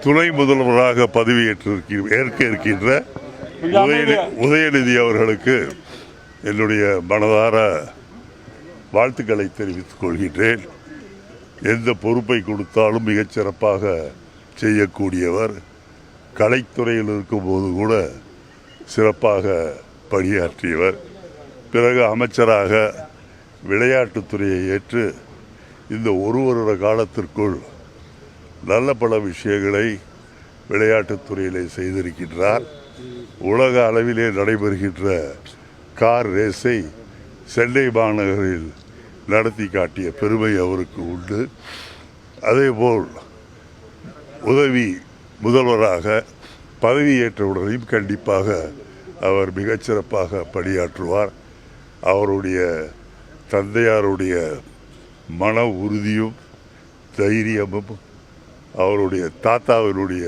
துணை முதல்வராக ஏற்க இருக்கின்ற உதயநிதி அவர்களுக்கு என்னுடைய மனதார வாழ்த்துக்களை தெரிவித்துக் கொள்கின்றேன். எந்த பொறுப்பை கொடுத்தாலும் மிகச்சிறப்பாக செய்யக்கூடியவர். கலைத்துறையில் இருக்கும்போது கூட சிறப்பாக பணியாற்றியவர். பிறகு அமைச்சராக விளையாட்டுத்துறையை ஏற்று இந்த ஒரு வருட காலத்திற்குள் நல்ல பல விஷயங்களை விளையாட்டுத்துறையிலே செய்திருக்கின்றார். உலக அளவிலே நடைபெறுகின்ற கார் ரேஸை சென்னை மாநகரில் நடத்தி காட்டிய பெருமை அவருக்கு உண்டு. அதேபோல் உதவி முதல்வராக பதவியேற்றவுடனேயும் கண்டிப்பாக அவர் மிகச்சிறப்பாக பணியாற்றுவார். அவருடைய தந்தையாருடைய மன உறுதியும் தைரியமும் அவருடைய தாத்தாவினுடைய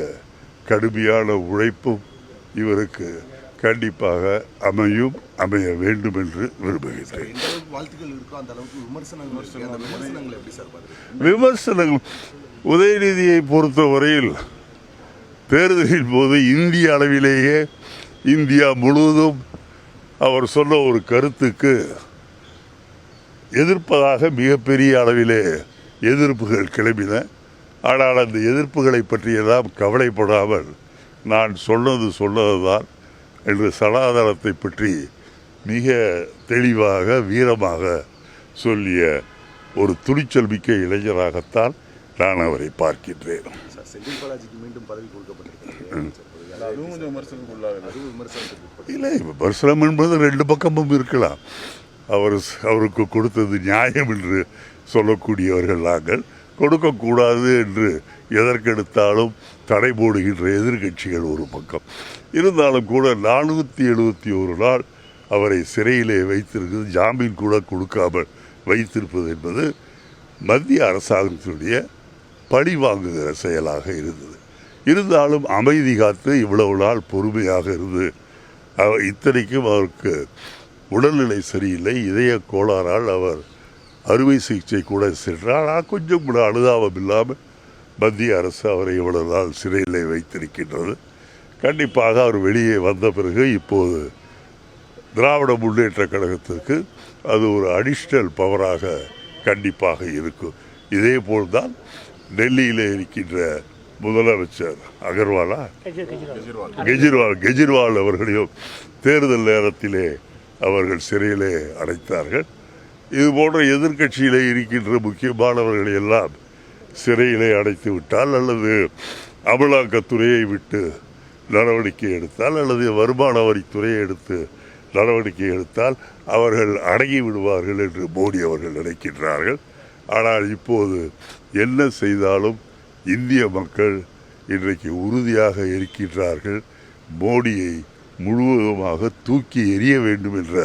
கடுமையான உழைப்பும் இவருக்கு கண்டிப்பாக அமைய வேண்டும் என்று விரும்புகிறேன். விமர்சனங்கள் உதயநிதியை பொறுத்தவரையில் தேர்தலின் போது இந்திய அளவிலேயே இந்தியா முழுவதும் அவர் சொன்ன ஒரு கருத்துக்கு எதிர்ப்பதாக மிகப்பெரிய அளவிலே எதிர்ப்புகள் கிளம்பின. ஆனால் அந்த எதிர்ப்புகளை பற்றியெல்லாம் கவலைப்படாமல் நான் சொன்னதுதான் என்று சனாதனத்தை பற்றி மிக தெளிவாக வீரமாக சொல்லிய ஒரு துணிச்சல் மிக்க இளைஞராகத்தான் நான் அவரை பார்க்கின்றேன். இல்லை, விமர்சனம் என்பது ரெண்டு பக்கமும் இருக்கலாம். அவருக்கு கொடுத்தது நியாயம் என்று சொல்லக்கூடியவர்கள் நாங்கள். கொடுக்கக்கூடாது என்று எதற்கெடுத்தாலும் தடை போடுகின்ற எதிர்கட்சிகள் ஒரு பக்கம் இருந்தாலும் கூட 471 நாள் அவரை சிறையிலே வைத்திருக்கிறது, ஜாமீன் கூட கொடுக்காமல் வைத்திருப்பது என்பது மத்திய அரசாங்கத்தினுடைய பழி வாங்குகிற செயலாக இருந்தது. இருந்தாலும் அமைதி காத்து இவ்வளவு நாள் பொறுமையாக இருந்து இத்தனைக்கும் அவருக்கு உடல்நிலை சரியில்லை, இதய கோளாறால் அவர் அறுவை சிகிச்சை கூட சென்றார். கொஞ்சம் கூட அனுதாபம் இல்லாமல் மத்திய அரசு அவரை இவ்வளவு நாள் சிறையிலே வைத்திருக்கின்றது. கண்டிப்பாக அவர் வெளியே வந்த பிறகு இப்போது திராவிட முன்னேற்ற கழகத்திற்கு அது ஒரு அடிஷ்னல் பவராக கண்டிப்பாக இருக்கும். இதே போல்தான் டெல்லியிலே இருக்கின்ற முதலமைச்சர் கெஜ்ரிவால் அவர்களையும் தேர்தல் நேரத்திலே அவர்கள் சிறையிலே அடைத்தார்கள். இது போன்ற எதிர்கட்சியிலே இருக்கின்ற முக்கியமானவர்களை எல்லாம் சிறையிலே அடைத்து விட்டால் அல்லது அமலாக்கத்துறையை விட்டு நடவடிக்கை எடுத்தால் அல்லது வருமான வரித்துறையை எடுத்து நடவடிக்கை எடுத்தால் அவர்கள் அடங்கி விடுவார்கள் என்று மோடி அவர்கள் நினைக்கின்றார்கள். ஆனால் இப்போது என்ன செய்தாலும் இந்திய மக்கள் இன்றைக்கு உறுதியாக இருக்கின்றார்கள். மோடியை முழுவதுமாக தூக்கி எறிய வேண்டும் என்ற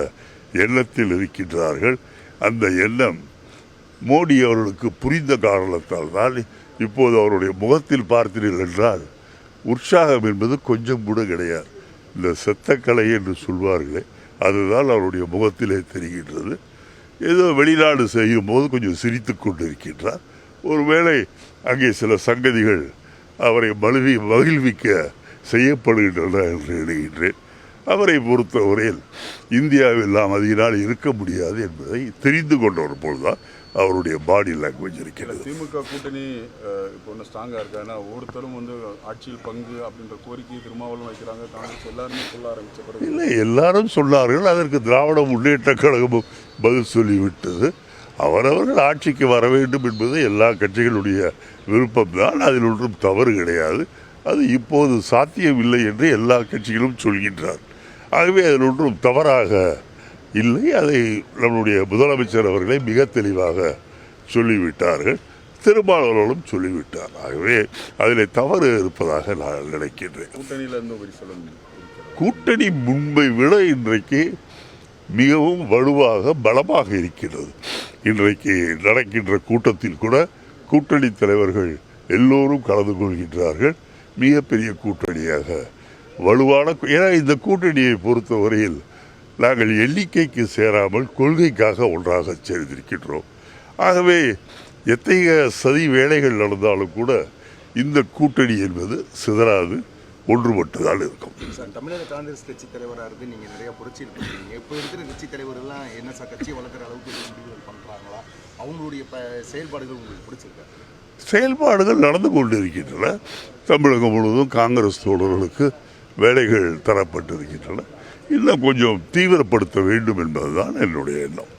எண்ணத்தில் இருக்கின்றார்கள். அந்த எண்ணம் மோடி அவர்களுக்கு புரிந்த காரணத்தால் தான் இப்போது அவருடைய முகத்தில் பார்த்தீர்கள் என்றால் உற்சாகம் என்பது கொஞ்சம் கூட கிடையாது. இந்த செத்தக்கலை என்று சொல்வார்களே, அதுதான் அவருடைய முகத்திலே தெரிகின்றது. ஏதோ வெளிநாடு செய்யும் போது கொஞ்சம் சிரித்து கொண்டிருக்கின்றார். ஒருவேளை அங்கே சில சங்கதிகள் அவரை மகிழ்விக்க செய்யப்படுகின்றன என்று எண்ணுகின்றேன். அவரை பொறுத்தவரையில் இந்தியாவில் நாம் அதிக நாள் இருக்க முடியாது என்பதை தெரிந்து கொண்டவர் போல்தான் அவருடைய பாடி லாங்குவேஜ் இருக்கிறது. திமுக கூட்டணி இப்போ ஒன்று ஸ்ட்ராங்காக இருக்காங்கன்னா ஒவ்வொருத்தரும் ஆட்சியில் பங்கு அப்படின்ற கோரிக்கையை திருமாவளவன் வைக்கிறாங்க. காங்கிரஸ் எல்லாருமே சொல்ல ஆரம்பித்த பிறகு இல்லை, எல்லாரும் சொன்னார்கள். அதற்கு திராவிட முன்னேற்ற கழகமும் பதில் சொல்லிவிட்டது. அவரவர்கள் ஆட்சிக்கு வர வேண்டும் என்பது எல்லா கட்சிகளுடைய விருப்பம்தான். அதில் ஒன்றும் தவறு கிடையாது. அது இப்போது சாத்தியமில்லை என்று எல்லா கட்சிகளும் சொல்கின்றார். ஆகவே அதில் ஒன்றும் தவறாக இல்லை. அதை நம்முடைய முதலமைச்சர் அவர்களை மிக தெளிவாக சொல்லிவிட்டார்கள். திருமாவளவனும் சொல்லிவிட்டார். ஆகவே அதில் தவறு இருப்பதாக நான் நினைக்கின்றேன். கூட்டணி முன்பை விட இன்றைக்கு மிகவும் வலுவாக பலமாக இருக்கிறது. இன்றைக்கு நடக்கின்ற கூட்டத்தில் கூட கூட்டணி தலைவர்கள் எல்லோரும் கலந்து கொள்கின்றார்கள். மிகப்பெரிய கூட்டணியாக வலுவான, ஏன்னா இந்த கூட்டணியை பொறுத்தவரையில் நாங்கள் எண்ணிக்கைக்கு சேராமல் கொள்கைக்காக ஒன்றாக சேர்ந்திருக்கின்றோம். ஆகவே எத்தகைய சதி வேலைகள் நடந்தாலும் கூட இந்த கூட்டணி என்பது சிதறாது, ஒன்றுபட்டுதான் இருக்கும். சார், தமிழக காங்கிரஸ் கட்சி தலைவராக இருந்து நீங்கள் நிறைய புரட்சியில் பண்ணுறீங்க. இப்போ இருக்கிற கட்சி தலைவர்கள்லாம் என்ன சார் கட்சியை வளர்க்குற அளவுக்கு முடிவுகள் பண்ணுறாங்களா? அவங்களுடைய செயல்பாடுகள் உங்களுக்கு பிடிச்சிருக்கா? செயல்பாடுகள் நடந்து கொண்டிருக்கின்றன. தமிழகம் முழுவதும் காங்கிரஸ் தோழர்களுக்கு வேலைகள் தரப்பட்டிருக்கின்றன. இன்னும் கொஞ்சம் தீவிரப்படுத்த வேண்டும் என்பதுதான் என்னுடைய எண்ணம்.